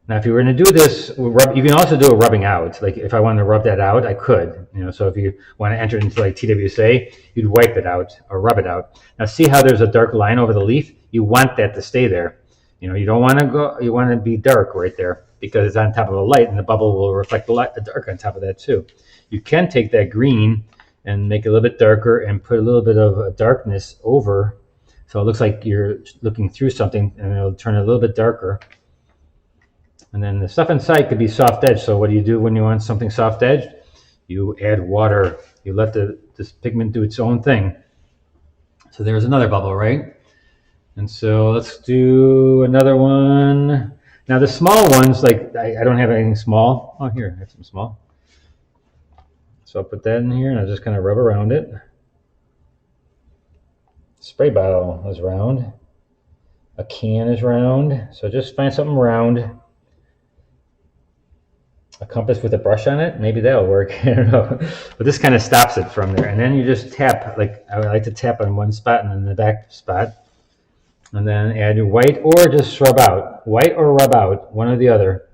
Now, if you were going to do this, you can also do a rubbing out. Like if I wanted to rub that out, I could. So if you want to enter it into like TWSA, you'd wipe it out or rub it out. Now, see how there's a dark line over the leaf? You want that to stay there. You don't want to go. You want to be dark right there because it's on top of the light, and the bubble will reflect the light, the dark on top of that too. You can take that green and make it a little bit darker and put a little bit of darkness over, so it looks like you're looking through something, and it'll turn it a little bit darker. And then the stuff inside could be soft edge. So what do you do when you want something soft edge? You add water. You let this pigment do its own thing. So there's another bubble, right? And so let's do another one. Now the small ones, like I don't have anything small. Oh, here, I have some small. So I'll put that in here and I'll just kind of rub around it. Spray bottle is round. A can is round. So just find something round. A compass with a brush on it, maybe that'll work. I don't know, but this kind of stops it from there. And then you just tap, like I would like to tap on one spot and then the back spot, and then add your white or just rub out. White or rub out, one or the other.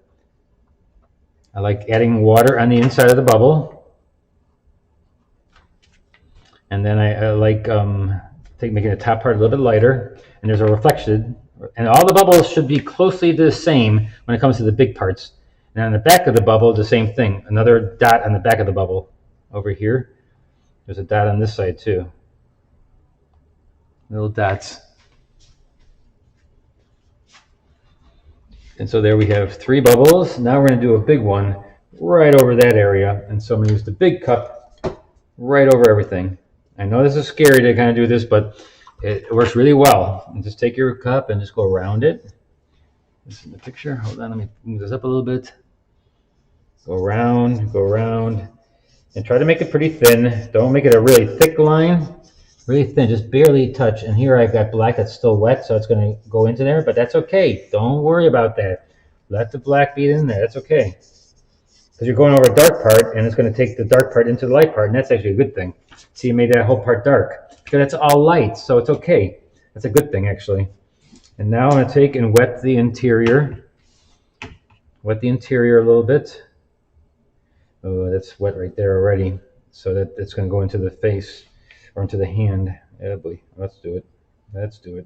I like adding water on the inside of the bubble, and then I like making the top part a little bit lighter. And there's a reflection, and all the bubbles should be closely the same when it comes to the big parts. And on the back of the bubble, the same thing. Another dot on the back of the bubble. Over here, there's a dot on this side too. Little dots. And so there we have 3 bubbles. Now we're going to do a big one right over that area. And so I'm going to use the big cup right over everything. I know this is scary to kind of do this, but it works really well. And just take your cup and just go around it. This is the picture. Hold on, let me move this up a little bit. Go around, and try to make it pretty thin. Don't make it a really thick line. Really thin, just barely touch. And here I've got black that's still wet, so it's going to go into there, but that's okay. Don't worry about that. Let the black be in there. That's okay. Because you're going over a dark part, and it's going to take the dark part into the light part, and that's actually a good thing. See, you made that whole part dark. Because it's all light, so it's okay. That's a good thing, actually. And now I'm going to take and wet the interior. Wet the interior a little bit. Oh, that's wet right there already. So that it's going to go into the face or into the hand. Oh boy, let's do it. Let's do it.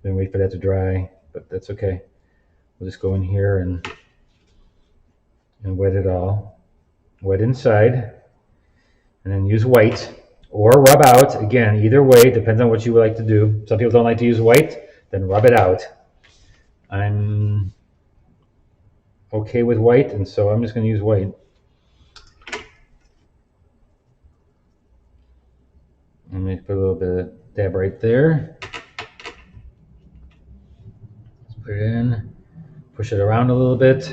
Then wait for that to dry, but that's okay. We'll just go in here and wet it all. Wet inside. And then use white or rub out. Again, either way, depends on what you would like to do. Some people don't like to use white, then rub it out. I'm okay with white, and so I'm just going to use white. Let me put a little bit of dab right there. Let's put it in. Push it around a little bit.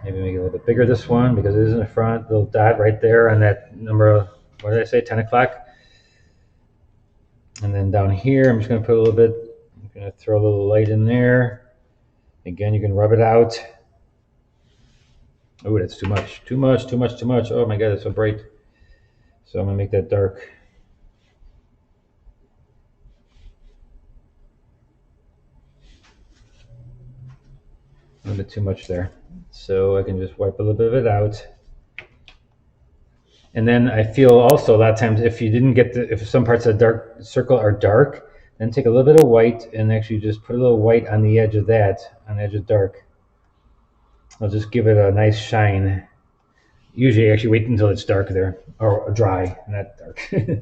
Maybe make it a little bit bigger, this one, because it is in the front. Little dot right there on that number, what did I say, 10 o'clock? And then down here, I'm just going to put a little bit, I'm going to throw a little light in there. Again, you can rub it out. Oh, that's too much. Too much, too much, too much. Oh my God, it's so bright. So I'm going to make that dark. A little bit too much there. So I can just wipe a little bit of it out. And then I feel also a lot of times if you didn't get if some parts of the dark circle are dark, then take a little bit of white and actually just put a little white on the edge of that, on the edge of dark. I'll just give it a nice shine. Usually actually wait until it's dark there, or dry, not dark. All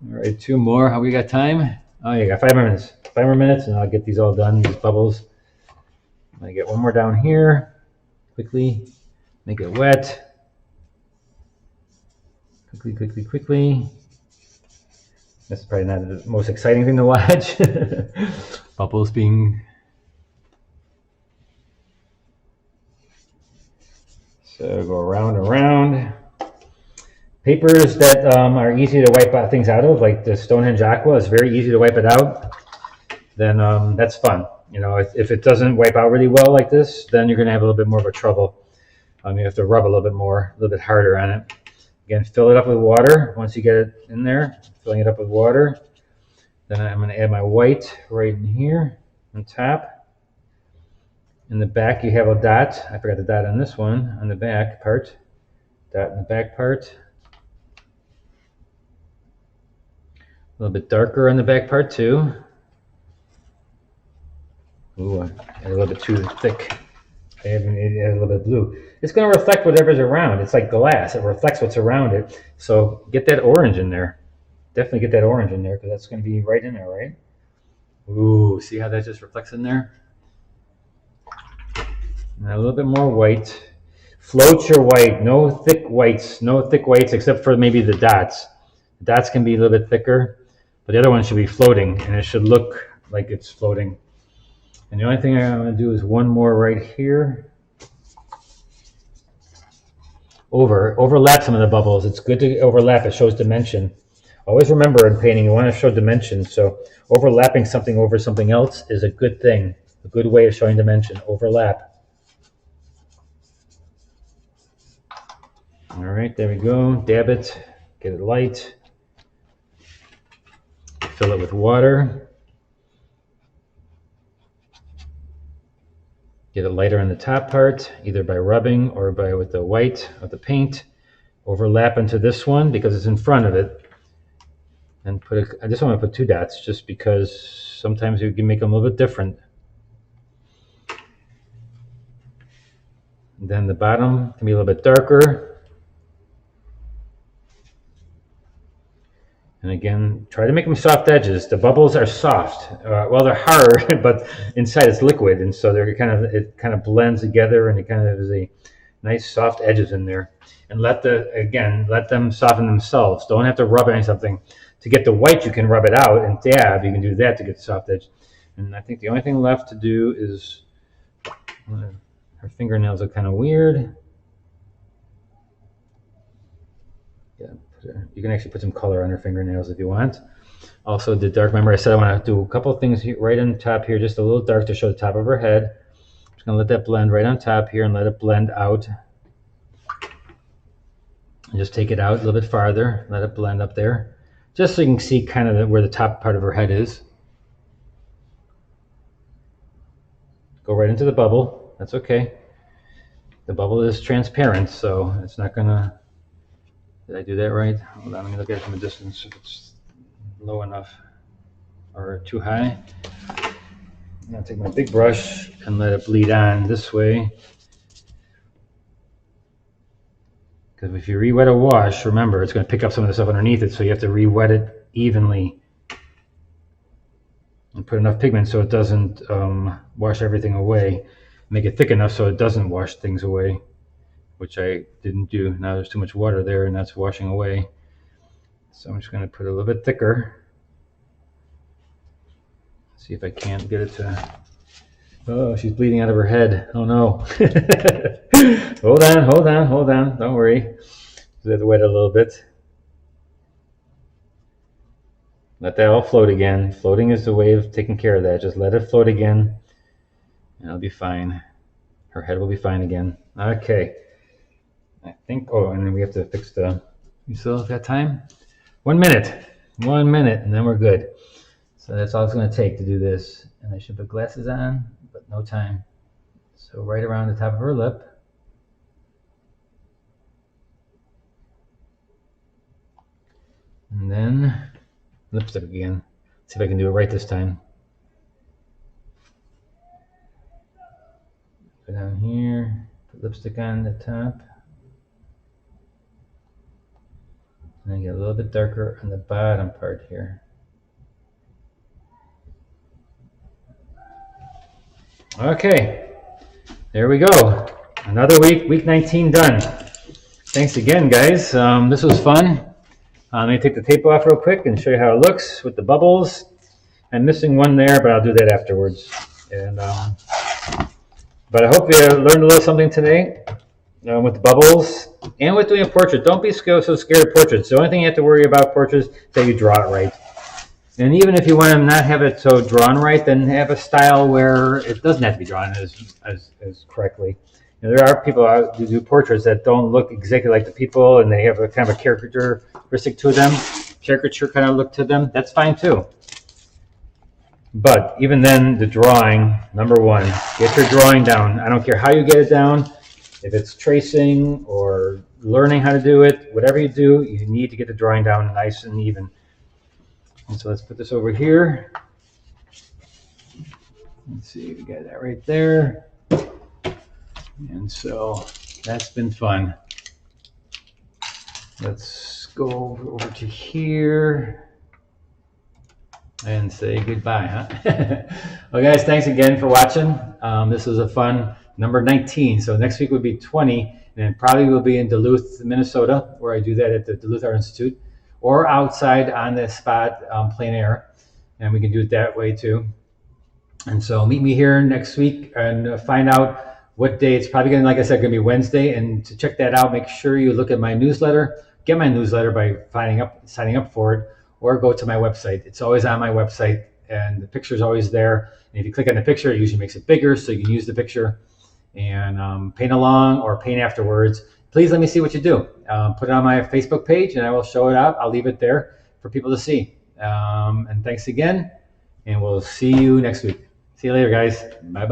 right, 2 more. How we got time? Oh, you got 5 more minutes. 5 more minutes and I'll get these all done, these bubbles. I'm going to get one more down here. Quickly, make it wet. Quickly, quickly, quickly. This is probably not the most exciting thing to watch. Bubbles being... So go around and around. Papers that are easy to wipe things out of, like the Stonehenge Aqua, is very easy to wipe it out. Then that's fun. You know, if it doesn't wipe out really well like this, then you're going to have a little bit more of a trouble. You have to rub a little bit more, a little bit harder on it. Again, fill it up with water. Once you get it in there, filling it up with water. Then I'm going to add my white right in here on top. In the back, you have a dot. I forgot the dot on this one, on the back part. Dot in the back part. A little bit darker on the back part too. Ooh, a little bit too thick. I haven't added a little bit of blue. It's going to reflect whatever's around. It's like glass. It reflects what's around it. So get that orange in there. Definitely get that orange in there because that's going to be right in there, right? Ooh, see how that just reflects in there? And a little bit more white. Float your white. No thick whites. No thick whites except for maybe the dots. The dots can be a little bit thicker. But the other one should be floating, and it should look like it's floating. And the only thing I'm going to do is one more right here. Overlap some of the bubbles. It's good to overlap. It shows dimension. Always remember in painting, you want to show dimension. So overlapping something over something else is a good thing. A good way of showing dimension. Overlap. All right, there we go. Dab it. Get it light. Fill it with water. Get it lighter on the top part, either by rubbing or with the white of the paint. Overlap into this one because it's in front of it. And I just want to put 2 dots just because sometimes you can make them a little bit different. And then the bottom can be a little bit darker. And again, try to make them soft edges. The bubbles are soft. Well, they're hard, but inside it's liquid, and so it kind of blends together, and it kind of is a nice soft edges in there. And let them soften themselves. Don't have to rub on something. To get the white, you can rub it out and dab. You can do that to get the soft edge. And I think the only thing left to do is her fingernails are kind of weird. Yeah. You can actually put some color on her fingernails if you want. Also, the dark, remember I said I want to do a couple of things right on top here, just a little dark to show the top of her head. I'm just going to let that blend right on top here and let it blend out. And just take it out a little bit farther, let it blend up there, just so you can see kind of where the top part of her head is. Go right into the bubble. That's okay. The bubble is transparent, so it's not going to... Did I do that right? Hold on, let me look at it from a distance if it's low enough or too high. I'm going to take my big brush and let it bleed on this way. Because if you re-wet a wash, remember, it's going to pick up some of the stuff underneath it, so you have to re-wet it evenly. And put enough pigment so it doesn't wash everything away. Make it thick enough so it doesn't wash things away, which I didn't do. Now there's too much water there and that's washing away. So I'm just going to put it a little bit thicker. See if I can't get it to... Oh, she's bleeding out of her head. Oh no. Hold on. Don't worry. Just have to wet it a little bit. Let that all float again. Floating is the way of taking care of that. Just let it float again and it'll be fine. Her head will be fine again. Okay. I think, oh, and then we have to fix you still have that time? 1 minute, and then we're good. So that's all it's going to take to do this. And I should put glasses on, but no time. So right around the top of her lip. And then lipstick again. See if I can do it right this time. Go down here, put lipstick on the top. And then get a little bit darker on the bottom part here. Okay, there we go. Another week 19 done. Thanks again, guys. This was fun. Let me take the tape off real quick and show you how it looks with the bubbles. I'm missing one there, but I'll do that afterwards. And but I hope you learned a little something today. with the bubbles, and with doing a portrait. Don't be so scared of portraits. The only thing you have to worry about portraits is that you draw it right. And even if you want to not have it so drawn right, then have a style where it doesn't have to be drawn as correctly. You know, there are people who do portraits that don't look exactly like the people, and they have a kind of a characteristic to them, caricature kind of look to them. That's fine too. But even then, the drawing, number one, get your drawing down. I don't care how you get it down. If it's tracing or learning how to do it, whatever you do, you need to get the drawing down nice and even. And so let's put this over here. Let's see, we got that right there. And so that's been fun. Let's go over to here and say goodbye, huh? Well, guys, thanks again for watching. This was a fun number 19. So next week would be 20, and probably will be in Duluth, Minnesota, where I do that at the Duluth Art Institute, or outside on the spot, plein air, and we can do it that way too. And so meet me here next week and find out what day. It's probably going to, like I said, going to be Wednesday. And to check that out, make sure you look at my newsletter. Get my newsletter by signing up for it, or go to my website. It's always on my website, and the picture is always there. And if you click on the picture, it usually makes it bigger, so you can use the picture and paint along or paint afterwards. Please let me see what you do. Put it on my Facebook page, and I will show it out. I'll leave it there for people to see. And thanks again, and we'll see you next week. See you later, guys. Bye-bye.